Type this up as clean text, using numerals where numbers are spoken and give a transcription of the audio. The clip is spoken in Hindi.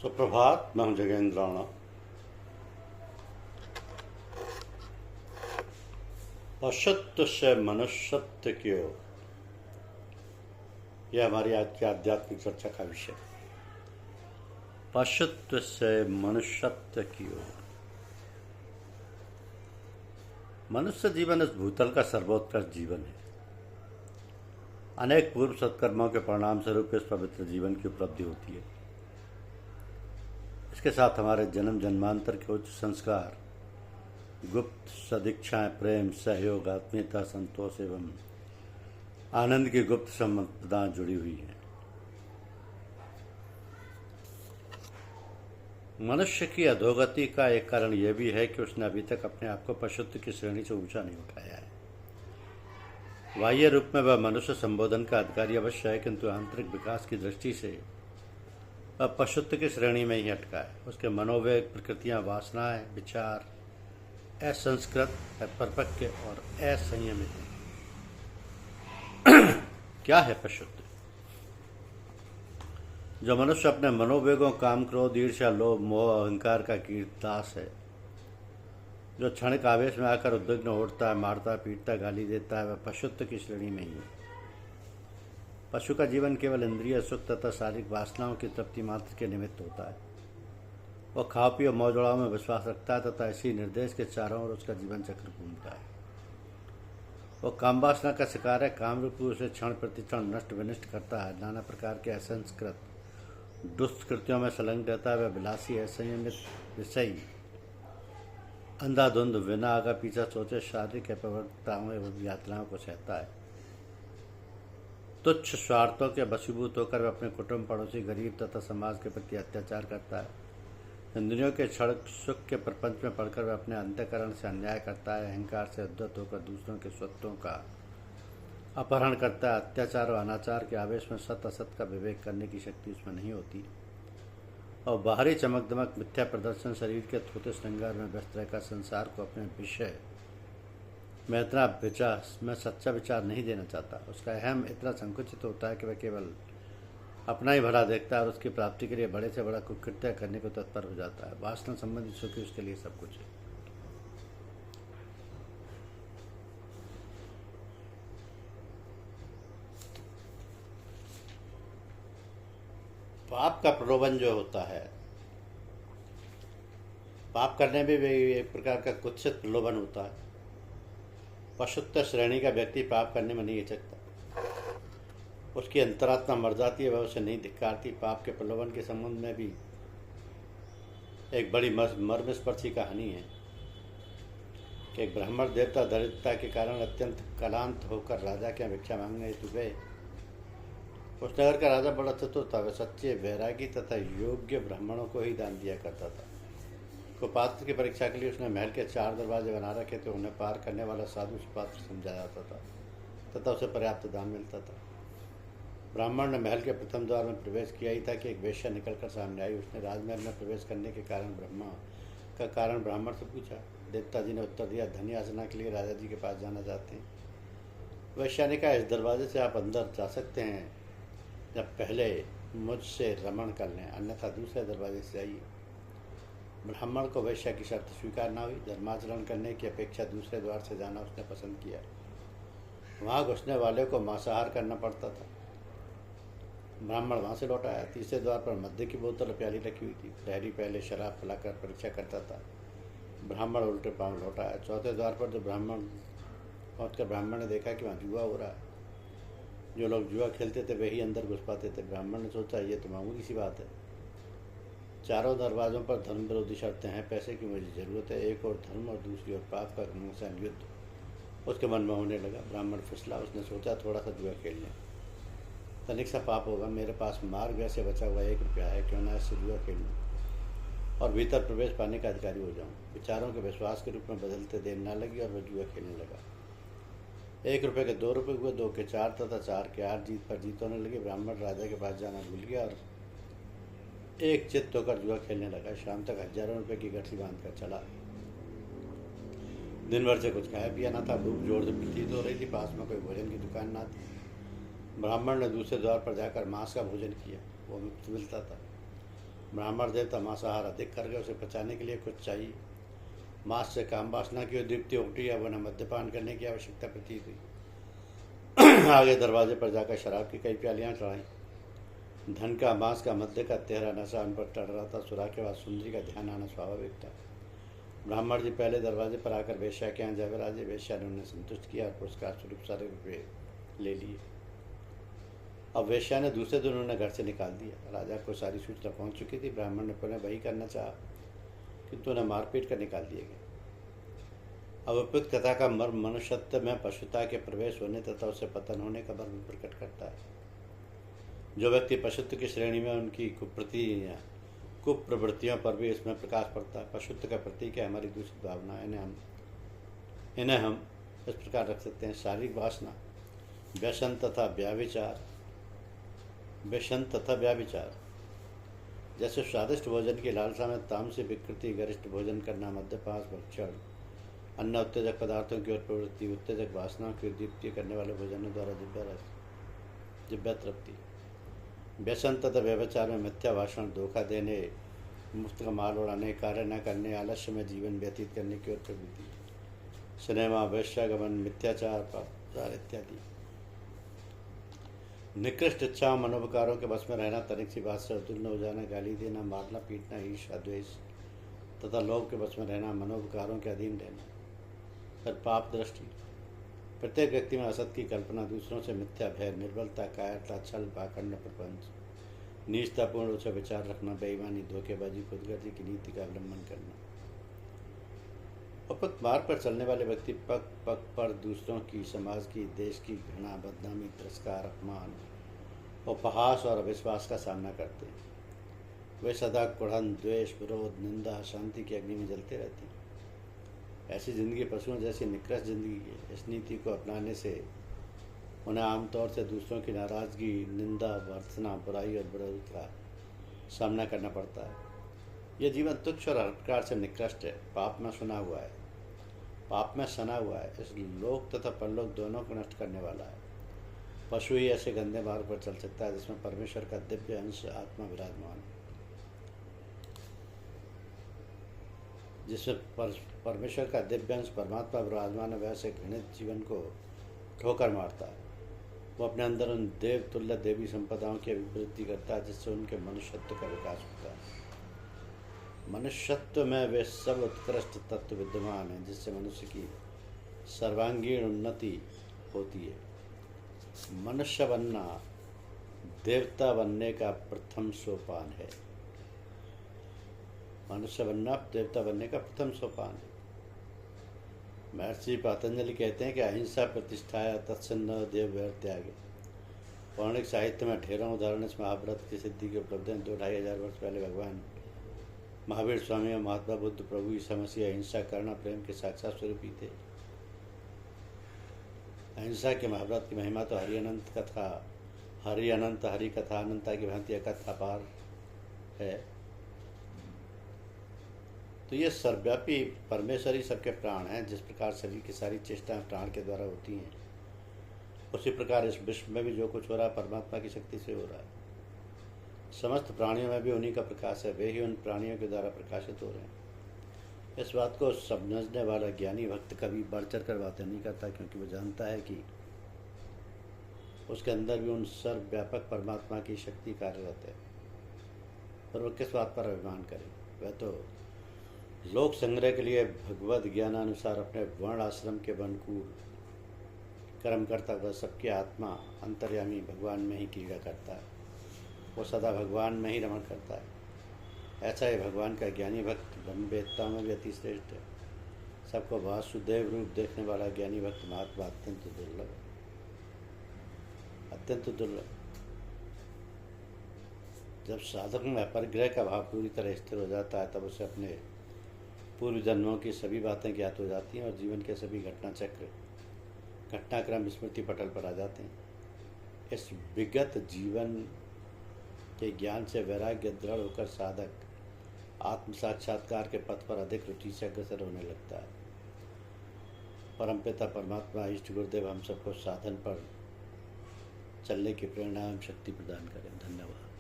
सुप्रभात। मैं हूं जगेंद्र राणा। पशुत्व से मनुष्यत्व की ओर, यह हमारी आज की आध्यात्मिक चर्चा का विषय। पशुत्व से मनुष्यत्व की ओर। मनुष्य जीवन इस भूतल का सर्वोत्कृष्ट जीवन है। अनेक पूर्व सत्कर्मों के परिणाम स्वरूप इस पवित्र जीवन की उपलब्धि होती है। इसके साथ हमारे जन्म जन्मांतर के उच्च संस्कार, गुप्त सदीक्षाएं, प्रेम, सहयोग, आत्मीयता, संतोष एवं आनंद की गुप्त संपदाएं जुड़ी हुई हैं। मनुष्य की अधोगति का एक कारण यह भी है कि उसने अभी तक अपने आप को पशुत्व की श्रेणी से ऊंचा नहीं उठाया है। बाह्य रूप में वह मनुष्य संबोधन का अधिकारी अवश्य है, किंतु आंतरिक विकास की दृष्टि से वह पशुत्व की श्रेणी में ही अटका है। उसके मनोवेग, प्रकृतियां, वासनाएं, विचार असंस्कृत, अपरिपक्व और असंयमित हैं। क्या है पशुत्व? जो मनुष्य अपने मनोवेगों, काम, क्रोध, ईर्ष्या, लोभ, मोह, अहंकार का कीर्तिदास है, जो क्षणिक आवेश में आकर उद्विग्न उठता है, मारता, पीटता, गाली देता है, वह पशुत्व की श्रेणी में ही है। पशु का जीवन केवल इंद्रिय सुख तथा शारीरिक वासनाओं की तृप्ति मात्र के निमित्त होता है। वह खाओ पियो मौज उड़ाओ में विश्वास रखता है तथा इसी निर्देश के चारों ओर उसका जीवन चक्र घूमता है। वह काम वासना का शिकार है। काम रूपी उसे क्षण प्रतिक्षण नष्ट विनष्ट करता है। नाना प्रकार के असंस्कृत दुष्कृत्यों में संलग्न रहता है। वह विलासी, असंयमित, विषयी, अंधाधुंध, बिना आगा पीछा सोचे शारीरिक अपवर्गताओं एवं यातनाओं को सहता है। तुच्छ स्वार्थों के वशीभूत होकर वह अपने कुटुंब, पड़ोसी, गरीब तथा समाज के प्रति अत्याचार करता है। इंद्रियों के क्षण सुख के प्रपंच में पड़कर वह अपने अंतःकरण से अन्याय करता है। अहंकार से उद्धत होकर दूसरों के स्वत्वों का अपहरण करता है। अत्याचार और अनाचार के आवेश में सत असत का विवेक करने की शक्ति उसमें नहीं होती और बाहरी चमक दमक, मिथ्या प्रदर्शन, शरीर के थोते श्रृंगार में व्यस्त रहकर संसार को अपने विषय में इतना मैं सच्चा विचार नहीं देना चाहता। उसका अहम इतना संकुचित होता है कि वह केवल अपना ही भला देखता है और उसकी प्राप्ति के लिए बड़े से बड़ा कुकृत्य करने को तत्पर हो जाता है। वासना संबंधित सुखी उसके लिए सब कुछ है। पाप का प्रलोभन जो होता है, पाप करने में भी एक प्रकार का कुत्सित प्रलोभन होता है। पशुत्व श्रेणी का व्यक्ति पाप करने में नहीं हिचकता। उसकी अंतरात्मा मर जाती है, वह उसे नहीं धिक्कारती। पाप के प्रलोभन के संबंध में भी एक बड़ी मर्मस्पर्शी कहानी है कि एक ब्राह्मण देवता दरिद्रता के कारण अत्यंत क्लांत होकर राजा के यहाँ भिक्षा मांगने हेतु गए। उस नगर का राजा बड़ा चतुर था। वह सच्चे, वैरागी तथा योग्य ब्राह्मणों को ही दान दिया करता था। कुपात्र की परीक्षा के लिए उसने महल के 4 दरवाजे बना रखे थे। उन्हें पार करने वाला साधु सुपात्र समझा जाता था तथा उसे पर्याप्त दान मिलता था। ब्राह्मण ने महल के प्रथम द्वार में प्रवेश किया ही था कि एक वेश्या निकलकर सामने आई। उसने राजमहल में प्रवेश करने के कारण ब्राह्मण से पूछा। देवता जी ने उत्तर दिया, धन याचना के लिए राजा जी के पास जाना चाहते हैं। वेश्या ने कहा, इस दरवाजे से आप अंदर जा सकते हैं जब पहले मुझसे रमण कर लें, अन्यथा दूसरे दरवाजे से जाइए। ब्राह्मण को वेश्या की शर्त स्वीकार न हुई। धर्माचरण करने की अपेक्षा दूसरे द्वार से जाना उसने पसंद किया। वहाँ घुसने वाले को मांसाहार करना पड़ता था। ब्राह्मण वहाँ से लौट आया। तीसरे द्वार पर मद्य की बोतल प्याली रखी हुई थी। प्रहरी पहले शराब पिलाकर परीक्षा करता था। ब्राह्मण उल्टे पांव लौट आया। चौथे द्वार पर जो पहुँचकर ब्राह्मण ने देखा कि वहाँ जुआ हो रहा है। जो लोग जुआ खेलते थे वही अंदर घुस पाते थे। ब्राह्मण ने सोचा, ये तो मामूली सी बात है। चारों दरवाज़ों पर धर्म विरोधी शर्तें हैं। पैसे की मुझे ज़रूरत है। एक और धर्म और दूसरी ओर पाप का घमासान युद्ध उसके मन में होने लगा। ब्राह्मण फिसला। उसने सोचा, थोड़ा सा जुआ खेल लें, तनिक सा पाप होगा। मेरे पास मार्ग वैसे बचा हुआ 1 रुपया है, क्यों ना इससे जुआ खेल लूँ और भीतर प्रवेश पाने का अधिकारी हो जाऊँ। विचारों के विश्वास के रूप में बदलते देर न लगी और वह जुआ खेलने लगा। 1 रुपये के 2 रुपये हुए, 2 के 4 तथा 4 के 8 जीत पर जीत होने लगी। ब्राह्मण राजा के पास जाना भूल गया और एक चित्त होकर जुआ खेलने लगा। शाम तक हजारों रुपए की गठरी बांध कर चला। दिन भर से कुछ खाया पिया न था। भूख जोर से प्रतीत हो रही थी। पास में कोई भोजन की दुकान ना थी। ब्राह्मण ने दूसरे द्वार पर जाकर मांस का भोजन किया। वो मुफ्त मिलता था। ब्राह्मण देवता मांसाहार अधिक कर गए, उसे पचाने के लिए कुछ चाहिए। मांस से काम वासना की दीप्ति उमटी, अब उन्हें मद्यपान करने की आवश्यकता प्रतीत हुई। आगे दरवाजे पर जाकर शराब की कई प्यालियां चढ़ाई। धन का, मांस का, मध्य का तेहरा नशा उन पर चढ़ रहा था। सुरा के बाद सुंदरी का ध्यान आना स्वाभाविक था। ब्राह्मण जी पहले दरवाजे पर आकर वेश्या के यहाँ जयराजे। वेश्या ने उन्हें संतुष्ट किया और पुरस्कार स्वरूप सारे रुपये ले लिए। अब वेश्या ने दूसरे दिन उन्हें घर से निकाल दिया। राजा को सारी सूचना पहुंच चुकी थी। ब्राह्मण ने पुनः वही करना चाहा, किंतु उन्हें मारपीट कर निकाल दिए गए। अब उपयुक्त कथा का मर्म मनुष्यत्व में पशुता के प्रवेश होने तथा उससे पतन होने का मर्म प्रकट करता है। जो व्यक्ति पशुत्व की श्रेणी में, उनकी कुप्रवृत्तियों पर भी इसमें प्रकाश पड़ता है। पशुत्व का प्रतीक है हमारी दूषित भावना। इन्हें हम इस प्रकार रख सकते हैं: शारीरिक वासना, व्यसन तथा व्याभिचार। जैसे स्वादिष्ट भोजन की लालसा में तामसी विकृति, गरिष्ठ भोजन करना, मद्यपान, भक्षण, अन्य उत्तेजक पदार्थों की ओर प्रवृत्ति, उत्तेजक वासनाओं की दीप्ति करने वाले भोजनों द्वारा जिह्वा तृप्ति। व्यसन तथा व्यभिचार में मिथ्या भाषण, धोखा देने, मुफ्त का माल उड़ाने, कार्य न करने, आलस्य में जीवन व्यतीत करने की ओर प्रवृत्ति। सिनेमा, वेश्यागमन, मिथ्याचार, पापाचार इत्यादि। निकृष्ट इच्छाओं, मनोविकारों के बस में रहना, तनिक सी बात से अतुल्य हो जाना, गाली देना, मारना, पीटना, ईर्ष्या, द्वेष तथा लोभ के बस में रहना, मनोविकारों के अधीन रहना। फिर पाप दृष्टि, प्रत्येक व्यक्ति में असत की कल्पना, दूसरों से मिथ्या भय, निर्बलता, कायरता, छल, पाखंड, प्रपंच, नीचतापूर्ण उच्च विचार रखना, बेईमानी, धोखेबाजी, खुदगर्जी की नीति का अवलंबन करना। उपयुक्त मार्ग पर चलने वाले व्यक्ति पग पग पर दूसरों की, समाज की, देश की घृणा, बदनामी, तिरस्कार, अपमान, उपहास और अविश्वास का सामना करते हैं। वे सदा कुढ़न, द्वेष, विरोध, निंदा, अशांति की अग्नि में जलते रहते हैं। ऐसी जिंदगी पशुओं जैसी निकृष्ट जिंदगी है। इस नीति को अपनाने से उन्हें आमतौर से दूसरों की नाराजगी, निंदा, भर्त्सना, बुराई और विरोध का सामना करना पड़ता है। यह जीवन तुच्छ और हर प्रकार से निकृष्ट है। पाप में सना हुआ है। इस लोक तथा परलोक दोनों को नष्ट करने वाला है। पशु ही ऐसे गंदे मार्ग पर चल सकता है जिसमें परमेश्वर का दिव्य अंश आत्मा विराजमान है, जिसमें परमेश्वर का दिव्य अंश परमात्मा विराजमान है। वैसे घृणित जीवन को ठोकर मारता है। वो अपने अंदर उन देव तुल्य देवी संपदाओं की अभिवृद्धि करता है जिससे उनके मनुष्यत्व का विकास होता है। मनुष्यत्व में वे सब उत्कृष्ट तत्व विद्यमान हैं जिससे मनुष्य की सर्वांगीण उन्नति होती है। मनुष्य बनना देवता बनने का प्रथम सोपान है। मनुष्य बनना देवता बनने का प्रथम सोपान है। महर्षि पतंजलि कहते हैं कि अहिंसा प्रतिष्ठाया तत्सन्न देव वैर त्यागे। पौराणिक साहित्य में ढेरों उदाहरण इस महाव्रत की सिद्धि के उपलब्ध हैं। 2500 वर्ष पहले भगवान महावीर स्वामी और महात्मा बुद्ध प्रभु ईसा मसीह अहिंसा, करुणा, प्रेम के साक्षात स्वरूप ही थे। अहिंसा के महाव्रत की महिमा तो हरि अनंत हरि कथा अनंता की भांति अकथा पार है। तो ये सर्वव्यापी परमेश्वर ही सबके प्राण हैं। जिस प्रकार शरीर की सारी चेष्टाएं प्राण के द्वारा होती हैं, उसी प्रकार इस विश्व में भी जो कुछ हो रहा है परमात्मा की शक्ति से हो रहा है। समस्त प्राणियों में भी उन्हीं का प्रकाश है। वे ही उन प्राणियों के द्वारा प्रकाशित हो रहे हैं। इस बात को समझने वाला ज्ञानी भक्त कभी बढ़ चढ़ कर बातें नहीं करता, क्योंकि वो जानता है कि उसके अंदर भी उन सर्वव्यापक परमात्मा की शक्ति कार्यरत है। पर वो किस बात पर अभिमान करे? वह तो लोक संग्रह के लिए भगवत ज्ञानानुसार अपने वर्ण आश्रम के अनुकूल कर्म करता हुआ सबकी आत्मा अंतर्यामी भगवान में ही क्रीड़ा करता है। वो सदा भगवान में ही रमण करता है। ऐसा ही भगवान का ज्ञानी भक्त ब्रह्मवेत्ता में भी अति श्रेष्ठ है। सबको वासुदेव रूप देखने वाला ज्ञानी भक्त महात्मा अत्यंत दुर्लभ है, अत्यंत दुर्लभ। जब साधक में अपरिग्रह का भाव पूरी तरह स्थिर हो जाता है, तब उसे अपने पूर्व जन्मों की सभी बातें ज्ञात हो जाती हैं और जीवन के सभी घटनाक्रम स्मृति पटल पर आ जाते हैं। इस विगत जीवन के ज्ञान से वैराग्य दृढ़ होकर साधक आत्म साक्षात्कार के पथ पर अधिक रुचि से अग्रसर होने लगता है। परमपिता परमात्मा इष्ट गुरुदेव हम सबको साधन पर चलने की प्रेरणा एवं शक्ति प्रदान करें। धन्यवाद।